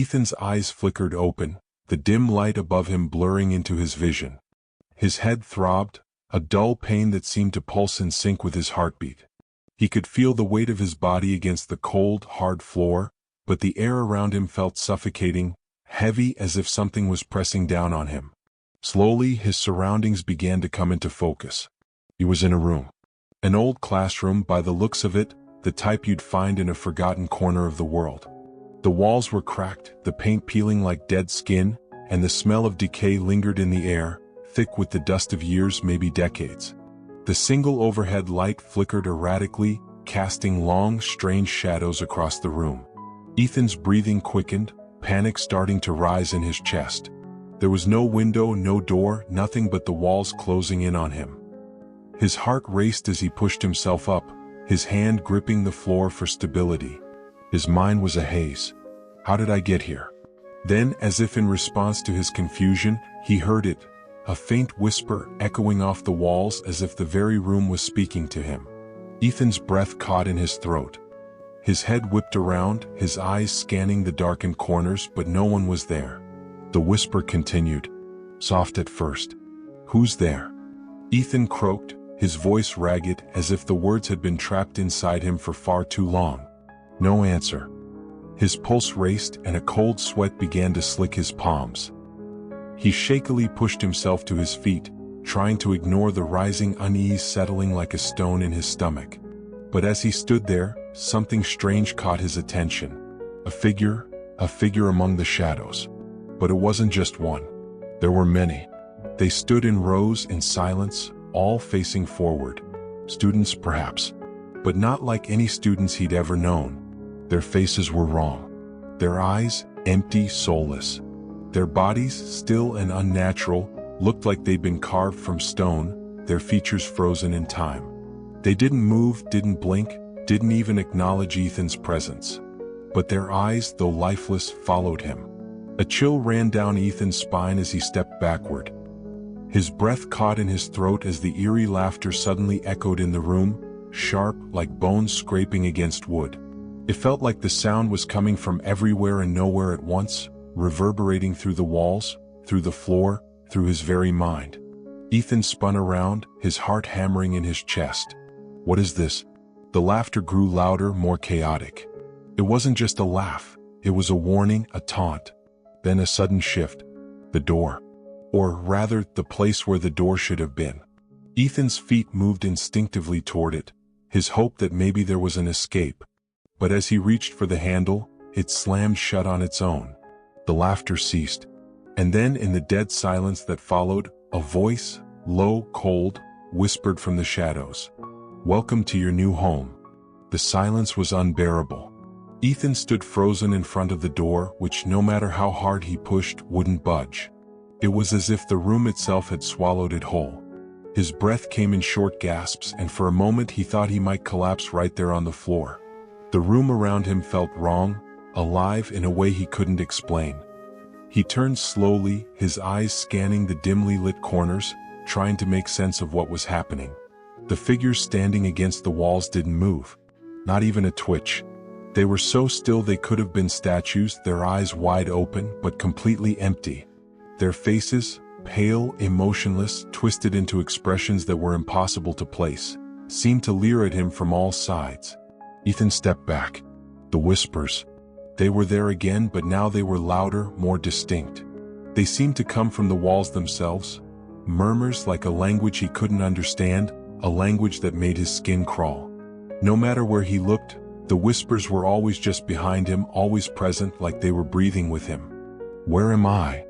Ethan's eyes flickered open, the dim light above him blurring into his vision. His head throbbed, a dull pain that seemed to pulse in sync with his heartbeat. He could feel the weight of his body against the cold, hard floor, but the air around him felt suffocating, heavy as if something was pressing down on him. Slowly, his surroundings began to come into focus. He was in a room. An old classroom, by the looks of it, the type you'd find in a forgotten corner of the world. The walls were cracked, the paint peeling like dead skin, and the smell of decay lingered in the air, thick with the dust of years, maybe decades. The single overhead light flickered erratically, casting long, strange shadows across the room. Ethan's breathing quickened, panic starting to rise in his chest. There was no window, no door, nothing but the walls closing in on him. His heart raced as he pushed himself up, his hand gripping the floor for stability. His mind was a haze. How did I get here? Then, as if in response to his confusion, he heard it, a faint whisper echoing off the walls as if the very room was speaking to him. Ethan's breath caught in his throat. His head whipped around, his eyes scanning the darkened corners, but no one was there. The whisper continued, soft at first. "Who's there?" Ethan croaked, his voice ragged as if the words had been trapped inside him for far too long. No answer. His pulse raced and a cold sweat began to slick his palms. He shakily pushed himself to his feet, trying to ignore the rising unease settling like a stone in his stomach. But as he stood there, something strange caught his attention. A figure among the shadows. But it wasn't just one. There were many. They stood in rows in silence, all facing forward. Students, perhaps. But not like any students he'd ever known. Their faces were wrong. Their eyes, empty, soulless. Their bodies, still and unnatural, looked like they'd been carved from stone, their features frozen in time. They didn't move, didn't blink, didn't even acknowledge Ethan's presence. But their eyes, though lifeless, followed him. A chill ran down Ethan's spine as he stepped backward. His breath caught in his throat as the eerie laughter suddenly echoed in the room, sharp, like bones scraping against wood. It felt like the sound was coming from everywhere and nowhere at once, reverberating through the walls, through the floor, through his very mind. Ethan spun around, his heart hammering in his chest. What is this? The laughter grew louder, more chaotic. It wasn't just a laugh, it was a warning, a taunt. Then a sudden shift. The door. Or rather, the place where the door should have been. Ethan's feet moved instinctively toward it, his hope that maybe there was an escape. But as he reached for the handle, it slammed shut on its own. The laughter ceased. And then, in the dead silence that followed, a voice, low, cold, whispered from the shadows. "Welcome to your new home." The silence was unbearable. Ethan stood frozen in front of the door, which no matter how hard he pushed, wouldn't budge. It was as if the room itself had swallowed it whole. His breath came in short gasps, and for a moment he thought he might collapse right there on the floor. The room around him felt wrong, alive in a way he couldn't explain. He turned slowly, his eyes scanning the dimly lit corners, trying to make sense of what was happening. The figures standing against the walls didn't move. Not even a twitch. They were so still they could have been statues, their eyes wide open but completely empty. Their faces, pale, emotionless, twisted into expressions that were impossible to place, seemed to leer at him from all sides. Ethan stepped back. The whispers. They were there again, but now they were louder, more distinct. They seemed to come from the walls themselves. Murmurs like a language he couldn't understand, a language that made his skin crawl. No matter where he looked, the whispers were always just behind him, always present, like they were breathing with him. "Where am I?"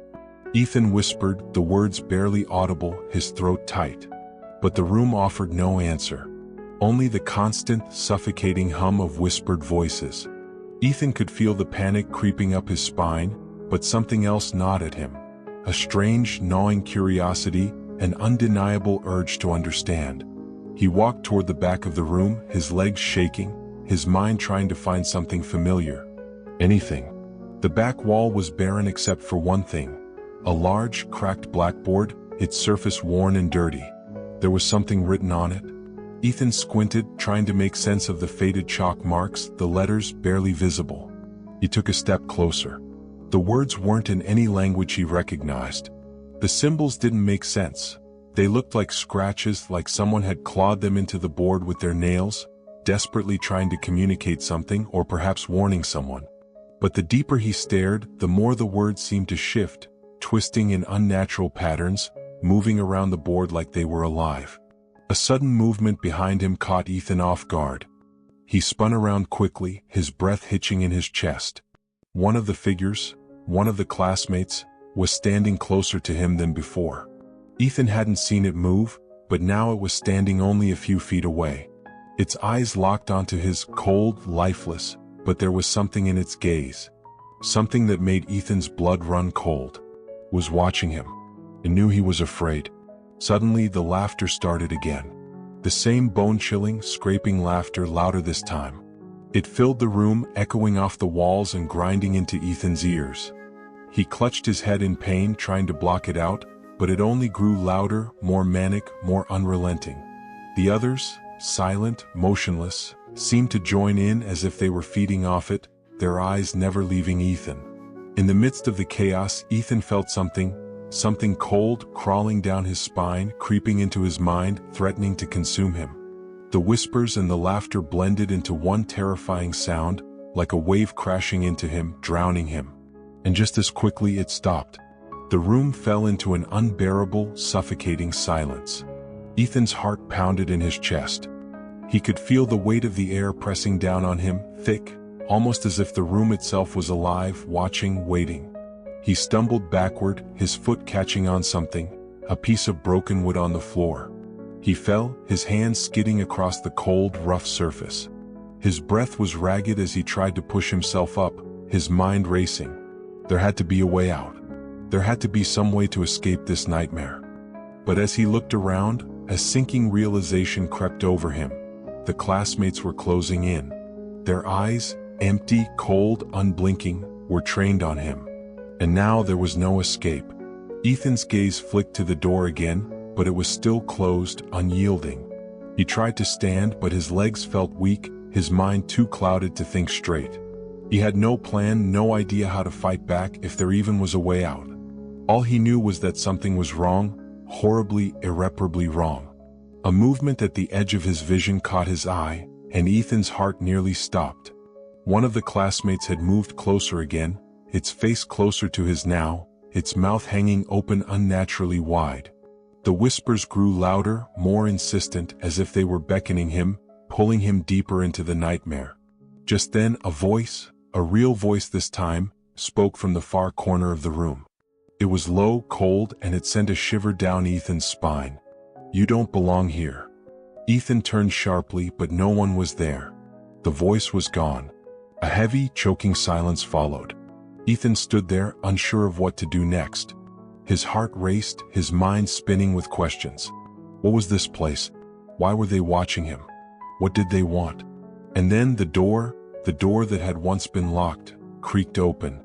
Ethan whispered, the words barely audible, his throat tight. But the room offered no answer. Only the constant, suffocating hum of whispered voices. Ethan could feel the panic creeping up his spine, but something else gnawed at him. A strange, gnawing curiosity, an undeniable urge to understand. He walked toward the back of the room, his legs shaking, his mind trying to find something familiar. Anything. The back wall was barren except for one thing. A large, cracked blackboard, its surface worn and dirty. There was something written on it. Ethan squinted, trying to make sense of the faded chalk marks, the letters barely visible. He took a step closer. The words weren't in any language he recognized. The symbols didn't make sense. They looked like scratches, like someone had clawed them into the board with their nails, desperately trying to communicate something or perhaps warning someone. But the deeper he stared, the more the words seemed to shift, twisting in unnatural patterns, moving around the board like they were alive. A sudden movement behind him caught Ethan off guard. He spun around quickly, his breath hitching in his chest. One of the figures, one of the classmates, was standing closer to him than before. Ethan hadn't seen it move, but now it was standing only a few feet away. Its eyes locked onto his, cold, lifeless, but there was something in its gaze. Something that made Ethan's blood run cold. Was watching him. He knew he was afraid. Suddenly the laughter started again. The same bone-chilling, scraping laughter, louder this time. It filled the room, echoing off the walls and grinding into Ethan's ears. He clutched his head in pain, trying to block it out, but it only grew louder, more manic, more unrelenting. The others, silent, motionless, seemed to join in as if they were feeding off it, their eyes never leaving Ethan. In the midst of the chaos, Ethan felt something cold crawling down his spine, creeping into his mind, threatening to consume him. The whispers and the laughter blended into one terrifying sound, like a wave crashing into him, drowning him. And just as quickly it stopped. The room fell into an unbearable, suffocating silence. Ethan's heart pounded in his chest. He could feel the weight of the air pressing down on him, thick, almost as if the room itself was alive, watching, waiting. He stumbled backward, his foot catching on something, a piece of broken wood on the floor. He fell, his hands skidding across the cold, rough surface. His breath was ragged as he tried to push himself up, his mind racing. There had to be a way out. There had to be some way to escape this nightmare. But as he looked around, a sinking realization crept over him. The classmates were closing in. Their eyes, empty, cold, unblinking, were trained on him. And now there was no escape. Ethan's gaze flicked to the door again, but it was still closed, unyielding. He tried to stand, but his legs felt weak, his mind too clouded to think straight. He had no plan, no idea how to fight back, if there even was a way out. All he knew was that something was wrong, horribly, irreparably wrong. A movement at the edge of his vision caught his eye, and Ethan's heart nearly stopped. One of the classmates had moved closer again, its face closer to his now, its mouth hanging open unnaturally wide. The whispers grew louder, more insistent, as if they were beckoning him, pulling him deeper into the nightmare. Just then, a voice, a real voice this time, spoke from the far corner of the room. It was low, cold, and it sent a shiver down Ethan's spine. "You don't belong here." Ethan turned sharply, but no one was there. The voice was gone. A heavy, choking silence followed. Ethan stood there, unsure of what to do next. His heart raced, his mind spinning with questions. What was this place? Why were they watching him? What did they want? And then the door that had once been locked, creaked open.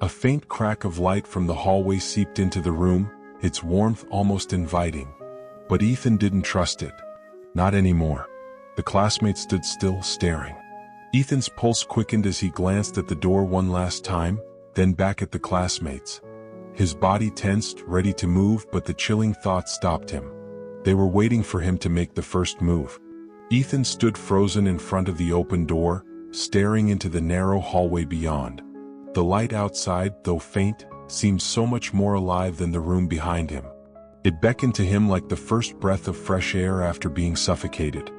A faint crack of light from the hallway seeped into the room, its warmth almost inviting. But Ethan didn't trust it. Not anymore. The classmates stood still, staring. Ethan's pulse quickened as he glanced at the door one last time, then back at the classmates. His body tensed, ready to move, but the chilling thought stopped him. They were waiting for him to make the first move. Ethan stood frozen in front of the open door, staring into the narrow hallway beyond. The light outside, though faint, seemed so much more alive than the room behind him. It beckoned to him like the first breath of fresh air after being suffocated.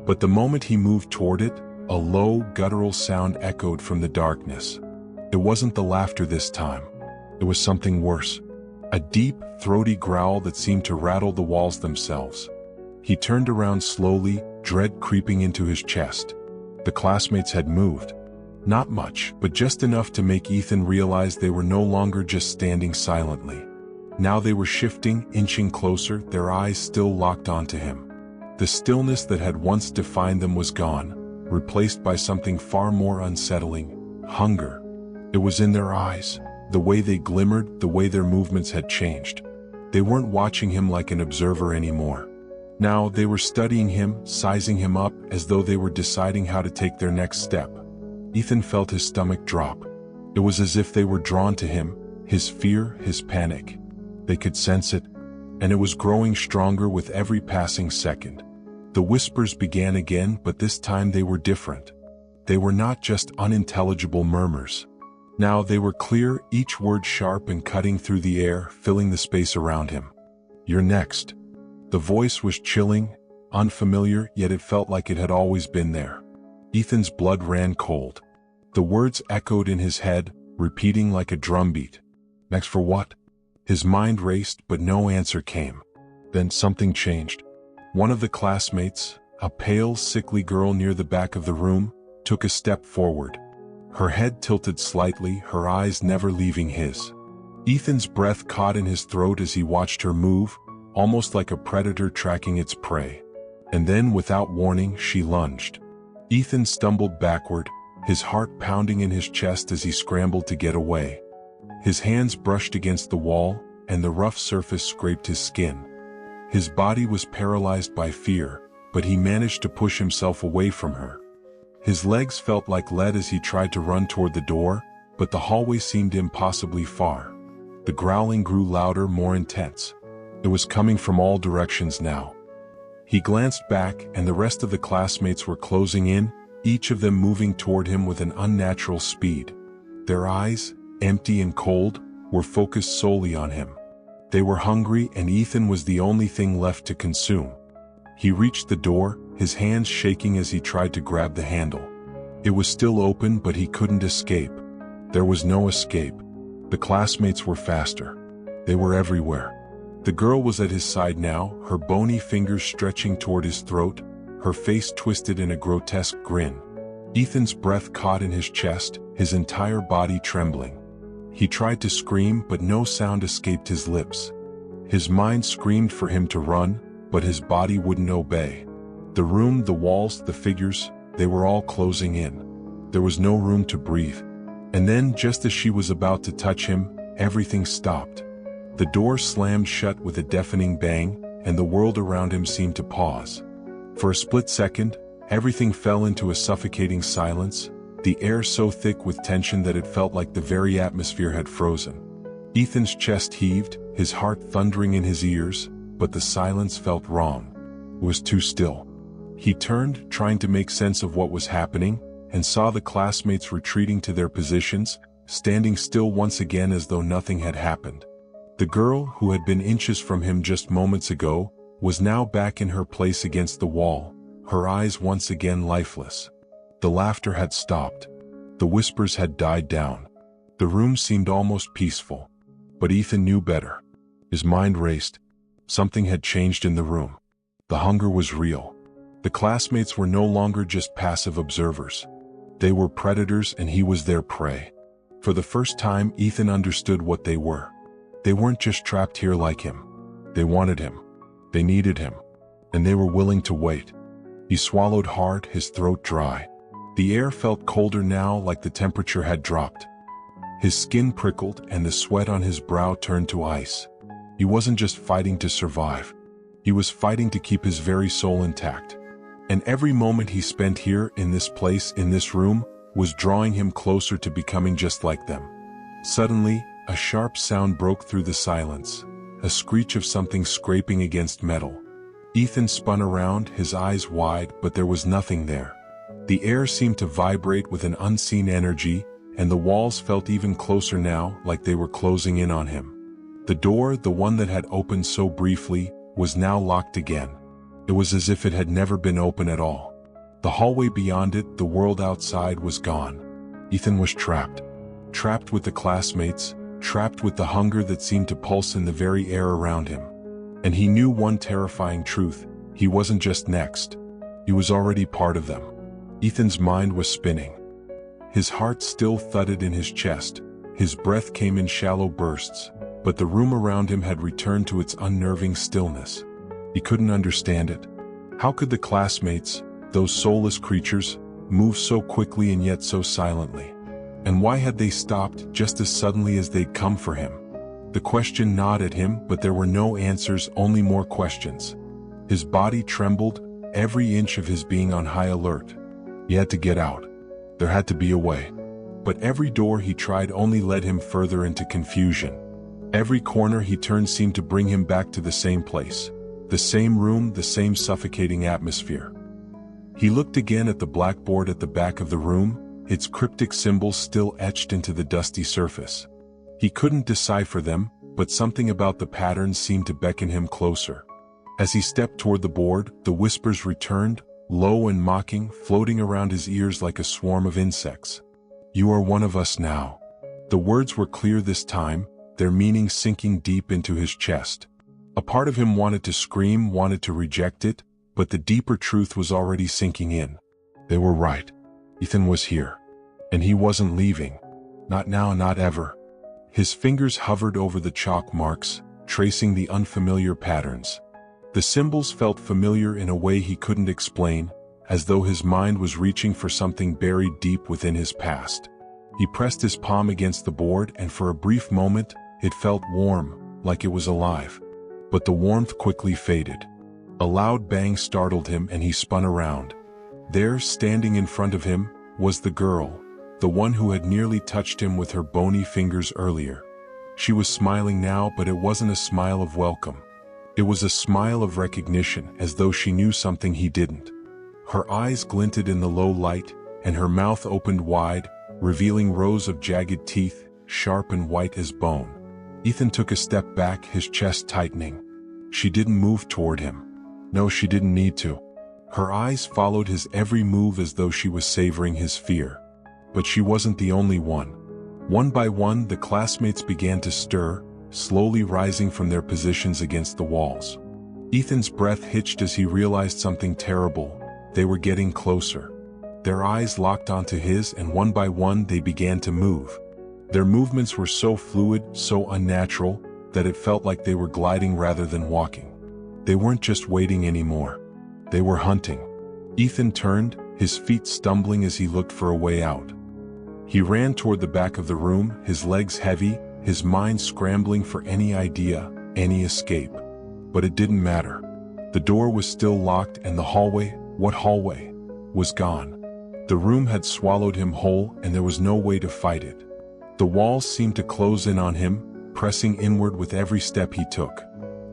But the moment he moved toward it, a low, guttural sound echoed from the darkness. It wasn't the laughter this time. It was something worse. A deep, throaty growl that seemed to rattle the walls themselves. He turned around slowly, dread creeping into his chest. The classmates had moved. Not much, but just enough to make Ethan realize they were no longer just standing silently. Now they were shifting, inching closer, their eyes still locked onto him. The stillness that had once defined them was gone, replaced by something far more unsettling: hunger. It was in their eyes, the way they glimmered, the way their movements had changed. They weren't watching him like an observer anymore. Now they were studying him, sizing him up, as though they were deciding how to take their next step. Ethan felt his stomach drop. It was as if they were drawn to him, his fear, his panic. They could sense it, and it was growing stronger with every passing second. The whispers began again, but this time they were different. They were not just unintelligible murmurs. Now they were clear, each word sharp and cutting through the air, filling the space around him. "You're next." The voice was chilling, unfamiliar, yet it felt like it had always been there. Ethan's blood ran cold. The words echoed in his head, repeating like a drumbeat. Next for what? His mind raced, but no answer came. Then something changed. One of the classmates, a pale, sickly girl near the back of the room, took a step forward. Her head tilted slightly, her eyes never leaving his. Ethan's breath caught in his throat as he watched her move, almost like a predator tracking its prey. And then, without warning, she lunged. Ethan stumbled backward, his heart pounding in his chest as he scrambled to get away. His hands brushed against the wall, and the rough surface scraped his skin. His body was paralyzed by fear, but he managed to push himself away from her. His legs felt like lead as he tried to run toward the door, but the hallway seemed impossibly far. The growling grew louder, more intense. It was coming from all directions now. He glanced back, and the rest of the classmates were closing in, each of them moving toward him with an unnatural speed. Their eyes, empty and cold, were focused solely on him. They were hungry, and Ethan was the only thing left to consume. He reached the door, his hands shaking as he tried to grab the handle. It was still open, but he couldn't escape. There was no escape. The classmates were faster. They were everywhere. The girl was at his side now, her bony fingers stretching toward his throat, her face twisted in a grotesque grin. Ethan's breath caught in his chest, his entire body trembling. He tried to scream, but no sound escaped his lips. His mind screamed for him to run, but his body wouldn't obey. The room, the walls, the figures, they were all closing in. There was no room to breathe. And then, just as she was about to touch him, everything stopped. The door slammed shut with a deafening bang, and the world around him seemed to pause. For a split second, everything fell into a suffocating silence, the air so thick with tension that it felt like the very atmosphere had frozen. Ethan's chest heaved, his heart thundering in his ears, but the silence felt wrong. It was too still. He turned, trying to make sense of what was happening, and saw the classmates retreating to their positions, standing still once again as though nothing had happened. The girl, who had been inches from him just moments ago, was now back in her place against the wall, her eyes once again lifeless. The laughter had stopped. The whispers had died down. The room seemed almost peaceful. But Ethan knew better. His mind raced. Something had changed in the room. The hunger was real. The classmates were no longer just passive observers. They were predators, and he was their prey. For the first time, Ethan understood what they were. They weren't just trapped here like him. They wanted him. They needed him. And they were willing to wait. He swallowed hard, his throat dry. The air felt colder now, like the temperature had dropped. His skin prickled, and the sweat on his brow turned to ice. He wasn't just fighting to survive. He was fighting to keep his very soul intact. And every moment he spent here, in this place, in this room, was drawing him closer to becoming just like them. Suddenly, a sharp sound broke through the silence, a screech of something scraping against metal. Ethan spun around, his eyes wide, but there was nothing there. The air seemed to vibrate with an unseen energy, and the walls felt even closer now, like they were closing in on him. The door, the one that had opened so briefly, was now locked again. It was as if it had never been open at all. The hallway beyond it, the world outside, was gone. Ethan was trapped. Trapped with the classmates, trapped with the hunger that seemed to pulse in the very air around him. And he knew one terrifying truth: he wasn't just next. He was already part of them. Ethan's mind was spinning. His heart still thudded in his chest. His breath came in shallow bursts, but the room around him had returned to its unnerving stillness. He couldn't understand it. How could the classmates, those soulless creatures, move so quickly and yet so silently? And why had they stopped just as suddenly as they'd come for him? The question gnawed at him, but there were no answers, only more questions. His body trembled, every inch of his being on high alert. He had to get out. There had to be a way. But every door he tried only led him further into confusion. Every corner he turned seemed to bring him back to the same place. The same room, the same suffocating atmosphere. He looked again at the blackboard at the back of the room, its cryptic symbols still etched into the dusty surface. He couldn't decipher them, but something about the patterns seemed to beckon him closer. As he stepped toward the board, the whispers returned, low and mocking, floating around his ears like a swarm of insects. "You are one of us now." The words were clear this time, their meaning sinking deep into his chest. A part of him wanted to scream, wanted to reject it, but the deeper truth was already sinking in. They were right. Ethan was here. And he wasn't leaving. Not now, not ever. His fingers hovered over the chalk marks, tracing the unfamiliar patterns. The symbols felt familiar in a way he couldn't explain, as though his mind was reaching for something buried deep within his past. He pressed his palm against the board, and for a brief moment, it felt warm, like it was alive. But the warmth quickly faded. A loud bang startled him and he spun around. There, standing in front of him, was the girl, the one who had nearly touched him with her bony fingers earlier. She was smiling now, but it wasn't a smile of welcome. It was a smile of recognition, as though she knew something he didn't. Her eyes glinted in the low light, and her mouth opened wide, revealing rows of jagged teeth, sharp and white as bone. Ethan took a step back, his chest tightening. She didn't move toward him. No, she didn't need to. Her eyes followed his every move as though she was savoring his fear. But she wasn't the only one. One by one, the classmates began to stir, slowly rising from their positions against the walls. Ethan's breath hitched as he realized something terrible. They were getting closer. Their eyes locked onto his, and one by one they began to move. Their movements were so fluid, so unnatural, that it felt like they were gliding rather than walking. They weren't just waiting anymore. They were hunting. Ethan turned, his feet stumbling as he looked for a way out. He ran toward the back of the room, his legs heavy, his mind scrambling for any idea, any escape. But it didn't matter. The door was still locked, and the hallway, what hallway, was gone. The room had swallowed him whole, and there was no way to fight it. The walls seemed to close in on him, pressing inward with every step he took.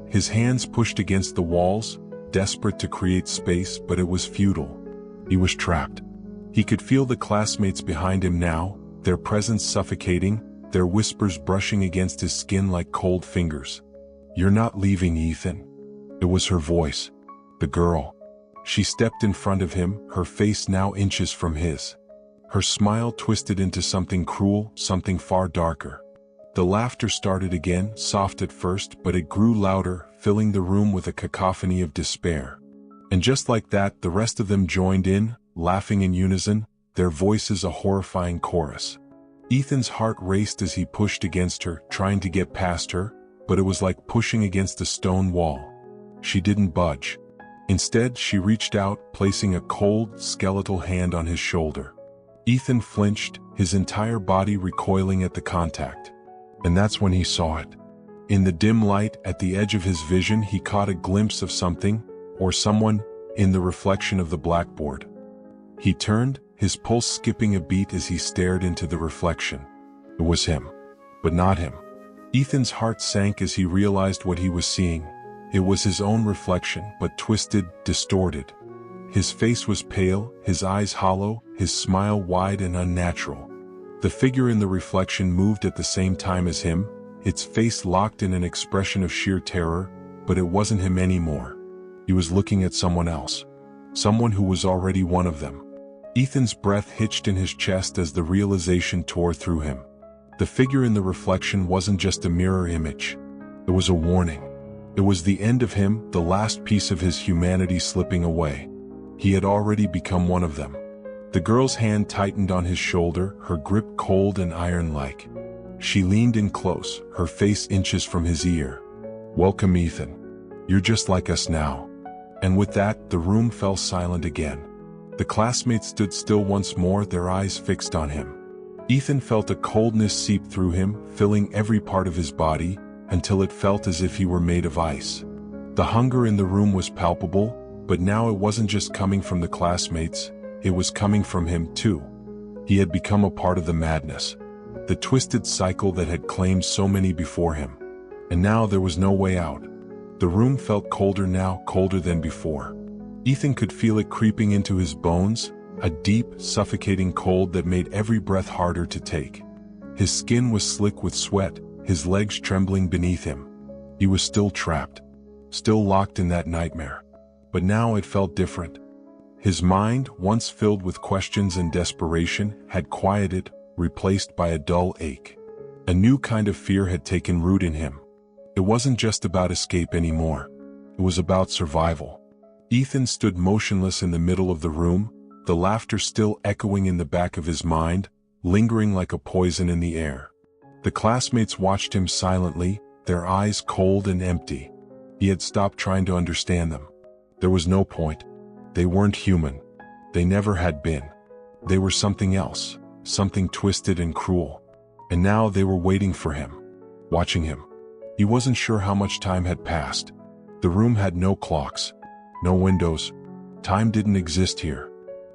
His hands pushed against the walls, desperate to create space, but it was futile. He was trapped. He could feel the classmates behind him now, their presence suffocating, their whispers brushing against his skin like cold fingers. "You're not leaving, Ethan." It was her voice. The girl. She stepped in front of him, her face now inches from his. Her smile twisted into something cruel, something far darker. The laughter started again, soft at first, but it grew louder, filling the room with a cacophony of despair. And just like that, the rest of them joined in, laughing in unison, their voices a horrifying chorus. Ethan's heart raced as he pushed against her, trying to get past her, but it was like pushing against a stone wall. She didn't budge. Instead, she reached out, placing a cold, skeletal hand on his shoulder. Ethan flinched, his entire body recoiling at the contact. And that's when he saw it. In the dim light, at the edge of his vision, he caught a glimpse of something, or someone, in the reflection of the blackboard. He turned, his pulse skipping a beat as he stared into the reflection. It was him. But not him. Ethan's heart sank as he realized what he was seeing. It was his own reflection, but twisted, distorted. His face was pale, his eyes hollow, his smile wide and unnatural. The figure in the reflection moved at the same time as him, its face locked in an expression of sheer terror, but it wasn't him anymore. He was looking at someone else. Someone who was already one of them. Ethan's breath hitched in his chest as the realization tore through him. The figure in the reflection wasn't just a mirror image. It was a warning. It was the end of him, the last piece of his humanity slipping away. He had already become one of them. The girl's hand tightened on his shoulder, her grip cold and iron-like. She leaned in close, her face inches from his ear. "Welcome, Ethan. You're just like us now." And with that, the room fell silent again. The classmates stood still once more, their eyes fixed on him. Ethan felt a coldness seep through him, filling every part of his body, until it felt as if he were made of ice. The hunger in the room was palpable, but now it wasn't just coming from the classmates, it was coming from him too. He had become a part of the madness, the twisted cycle that had claimed so many before him. And now there was no way out. The room felt colder now, colder than before. Ethan could feel it creeping into his bones, a deep, suffocating cold that made every breath harder to take. His skin was slick with sweat, his legs trembling beneath him. He was still trapped, still locked in that nightmare. But now it felt different. His mind, once filled with questions and desperation, had quieted, replaced by a dull ache. A new kind of fear had taken root in him. It wasn't just about escape anymore. It was about survival. Ethan stood motionless in the middle of the room, the laughter still echoing in the back of his mind, lingering like a poison in the air. The classmates watched him silently, their eyes cold and empty. He had stopped trying to understand them. There was no point. They weren't human. They never had been. They were something else, something twisted and cruel. And now they were waiting for him, watching him. He wasn't sure how much time had passed. The room had no clocks, no windows. Time didn't exist here.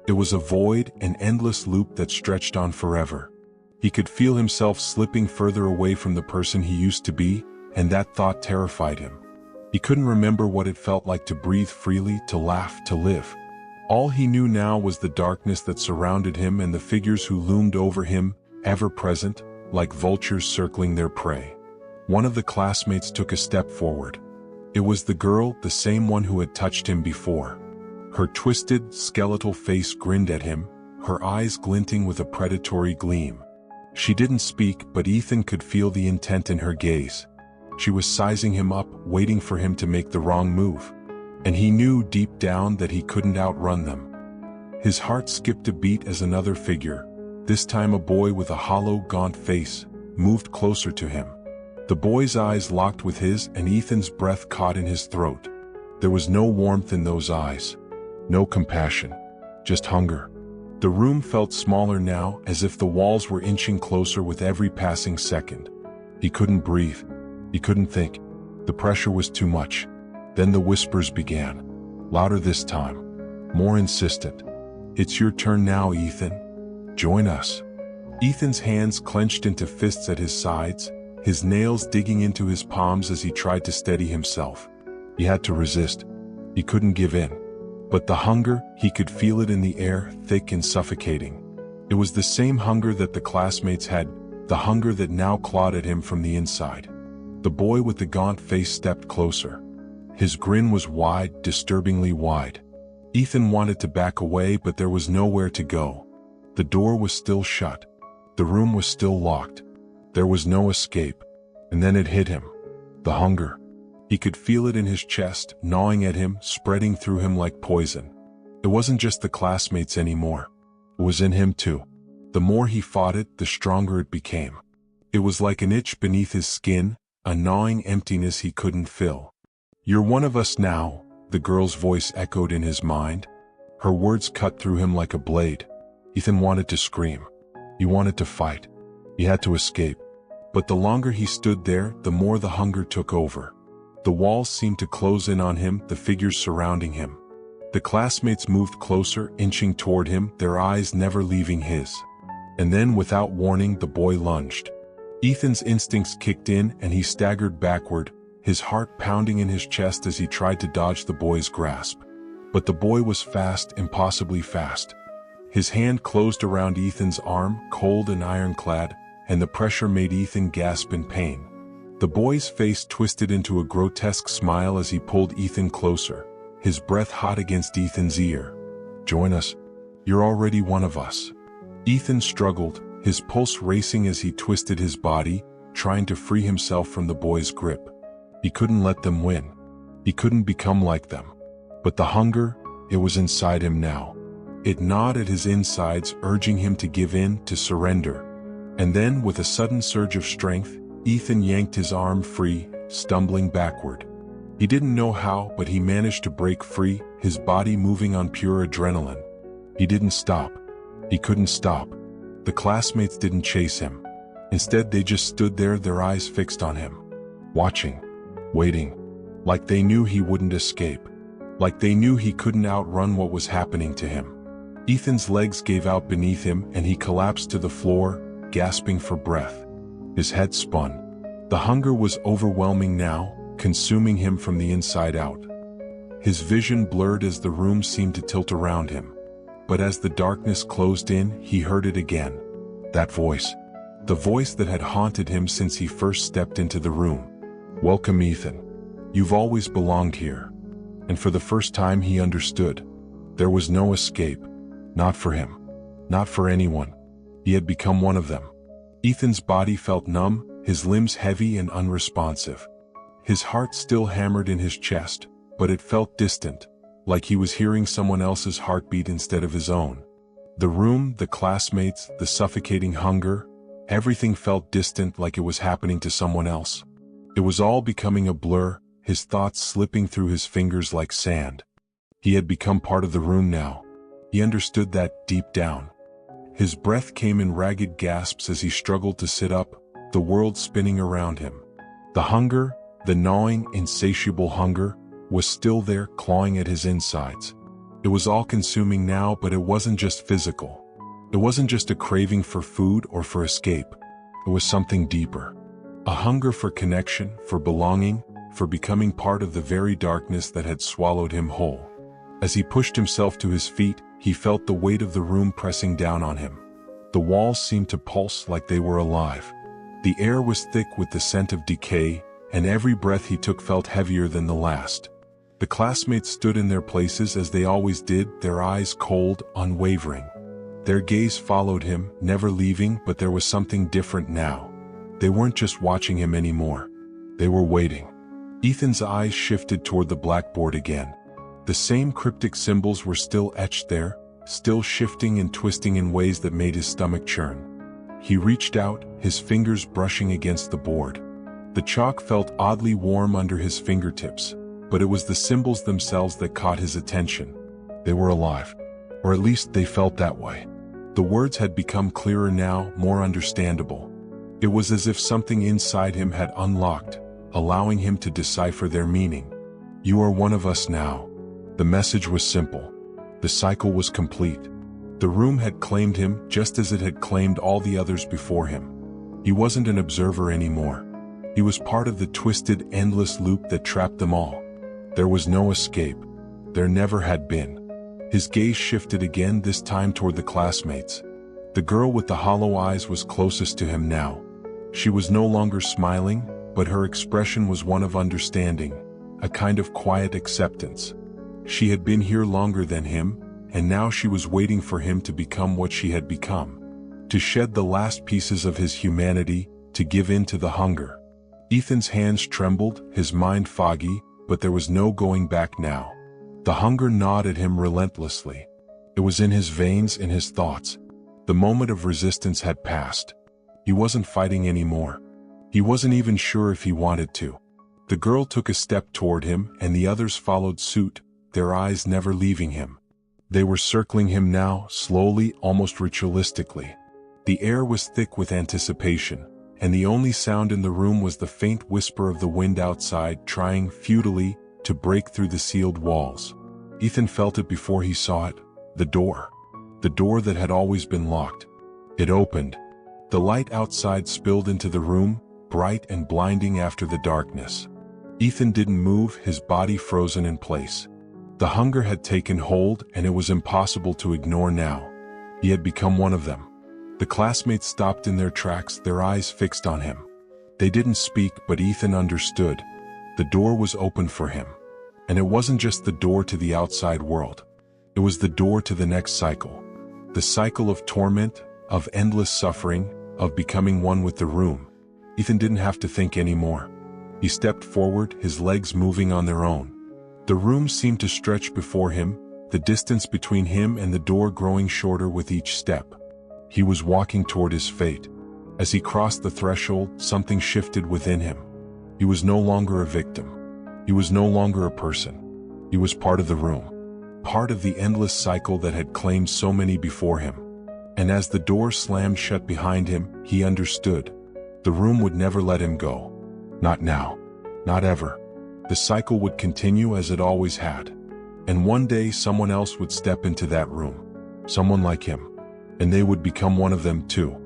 It was a void, an endless loop that stretched on forever. He could feel himself slipping further away from the person he used to be, and that thought terrified him. He couldn't remember what it felt like to breathe freely, to laugh, to live. All he knew now was the darkness that surrounded him and the figures who loomed over him, ever present, like vultures circling their prey. One of the classmates took a step forward. It was the girl, the same one who had touched him before. Her twisted, skeletal face grinned at him, her eyes glinting with a predatory gleam. She didn't speak, but Ethan could feel the intent in her gaze. She was sizing him up, waiting for him to make the wrong move. And he knew deep down that he couldn't outrun them. His heart skipped a beat as another figure, this time a boy with a hollow, gaunt face, moved closer to him. The boy's eyes locked with his, and Ethan's breath caught in his throat. There was no warmth in those eyes, no compassion, just hunger. The room felt smaller now, as if the walls were inching closer with every passing second. He couldn't breathe. He couldn't think. The pressure was too much. Then the whispers began, louder this time, more insistent. "It's your turn now, Ethan. Join us." Ethan's hands clenched into fists at his sides, his nails digging into his palms as he tried to steady himself. He had to resist. He couldn't give in. But the hunger, he could feel it in the air, thick and suffocating. It was the same hunger that the classmates had, the hunger that now clawed at him from the inside. The boy with the gaunt face stepped closer. His grin was wide, disturbingly wide. Ethan wanted to back away, but there was nowhere to go. The door was still shut. The room was still locked. There was no escape. And then it hit him. The hunger. He could feel it in his chest, gnawing at him, spreading through him like poison. It wasn't just the classmates anymore. It was in him too. The more he fought it, the stronger it became. It was like an itch beneath his skin, a gnawing emptiness he couldn't fill. "You're one of us now," the girl's voice echoed in his mind. Her words cut through him like a blade. Ethan wanted to scream. He wanted to fight. He had to escape. But the longer he stood there, the more the hunger took over. The walls seemed to close in on him, the figures surrounding him. The classmates moved closer, inching toward him, their eyes never leaving his. And then, without warning, the boy lunged. Ethan's instincts kicked in, and he staggered backward, his heart pounding in his chest as he tried to dodge the boy's grasp. But the boy was fast, impossibly fast. His hand closed around Ethan's arm, cold and ironclad, and the pressure made Ethan gasp in pain. The boy's face twisted into a grotesque smile as he pulled Ethan closer, his breath hot against Ethan's ear. "Join us. You're already one of us." Ethan struggled, his pulse racing as he twisted his body, trying to free himself from the boy's grip. He couldn't let them win. He couldn't become like them. But the hunger, it was inside him now. It gnawed at his insides, urging him to give in, to surrender. And then, with a sudden surge of strength, Ethan yanked his arm free, stumbling backward. He didn't know how, but he managed to break free, his body moving on pure adrenaline. He didn't stop. He couldn't stop. The classmates didn't chase him. Instead, they just stood there, their eyes fixed on him. Watching. Waiting. Like they knew he wouldn't escape. Like they knew he couldn't outrun what was happening to him. Ethan's legs gave out beneath him and he collapsed to the floor, gasping for breath. His head spun. The hunger was overwhelming now, consuming him from the inside out. His vision blurred as the room seemed to tilt around him. But as the darkness closed in, he heard it again. That voice. The voice that had haunted him since he first stepped into the room. "Welcome, Ethan. You've always belonged here." And for the first time he understood. There was no escape. Not for him. Not for anyone. He had become one of them. Ethan's body felt numb, his limbs heavy and unresponsive. His heart still hammered in his chest, but it felt distant, like he was hearing someone else's heartbeat instead of his own. The room, the classmates, the suffocating hunger, everything felt distant, like it was happening to someone else. It was all becoming a blur, his thoughts slipping through his fingers like sand. He had become part of the room now. He understood that deep down. His breath came in ragged gasps as he struggled to sit up, the world spinning around him. The hunger, the gnawing, insatiable hunger, was still there, clawing at his insides. It was all-consuming now, but it wasn't just physical. It wasn't just a craving for food or for escape. It was something deeper. A hunger for connection, for belonging, for becoming part of the very darkness that had swallowed him whole. As he pushed himself to his feet, he felt the weight of the room pressing down on him. The walls seemed to pulse like they were alive. The air was thick with the scent of decay, and every breath he took felt heavier than the last. The classmates stood in their places as they always did, their eyes cold, unwavering. Their gaze followed him, never leaving, but there was something different now. They weren't just watching him anymore. They were waiting. Ethan's eyes shifted toward the blackboard again. The same cryptic symbols were still etched there, still shifting and twisting in ways that made his stomach churn. He reached out, his fingers brushing against the board. The chalk felt oddly warm under his fingertips, but it was the symbols themselves that caught his attention. They were alive, or at least they felt that way. The words had become clearer now, more understandable. It was as if something inside him had unlocked, allowing him to decipher their meaning. "You are one of us now." The message was simple. The cycle was complete. The room had claimed him just as it had claimed all the others before him. He wasn't an observer anymore. He was part of the twisted, endless loop that trapped them all. There was no escape. There never had been. His gaze shifted again, this time toward the classmates. The girl with the hollow eyes was closest to him now. She was no longer smiling, but her expression was one of understanding, a kind of quiet acceptance. She had been here longer than him, and now she was waiting for him to become what she had become. To shed the last pieces of his humanity, to give in to the hunger. Ethan's hands trembled, his mind foggy, but there was no going back now. The hunger gnawed at him relentlessly. It was in his veins, in his thoughts. The moment of resistance had passed. He wasn't fighting anymore. He wasn't even sure if he wanted to. The girl took a step toward him, and the others followed suit, their eyes never leaving him. They were circling him now, slowly, almost ritualistically. The air was thick with anticipation, and the only sound in the room was the faint whisper of the wind outside, trying, futilely, to break through the sealed walls. Ethan felt it before he saw it. The door. The door that had always been locked. It opened. The light outside spilled into the room, bright and blinding after the darkness. Ethan didn't move, his body frozen in place. The hunger had taken hold, and it was impossible to ignore now. He had become one of them. The classmates stopped in their tracks, their eyes fixed on him. They didn't speak, but Ethan understood. The door was open for him. And it wasn't just the door to the outside world. It was the door to the next cycle. The cycle of torment, of endless suffering, of becoming one with the room. Ethan didn't have to think anymore. He stepped forward, his legs moving on their own. The room seemed to stretch before him, the distance between him and the door growing shorter with each step. He was walking toward his fate. As he crossed the threshold, something shifted within him. He was no longer a victim. He was no longer a person. He was part of the room. Part of the endless cycle that had claimed so many before him. And as the door slammed shut behind him, he understood. The room would never let him go. Not now. Not ever. The cycle would continue as it always had. And one day someone else would step into that room. someone like him. And they would become one of them too.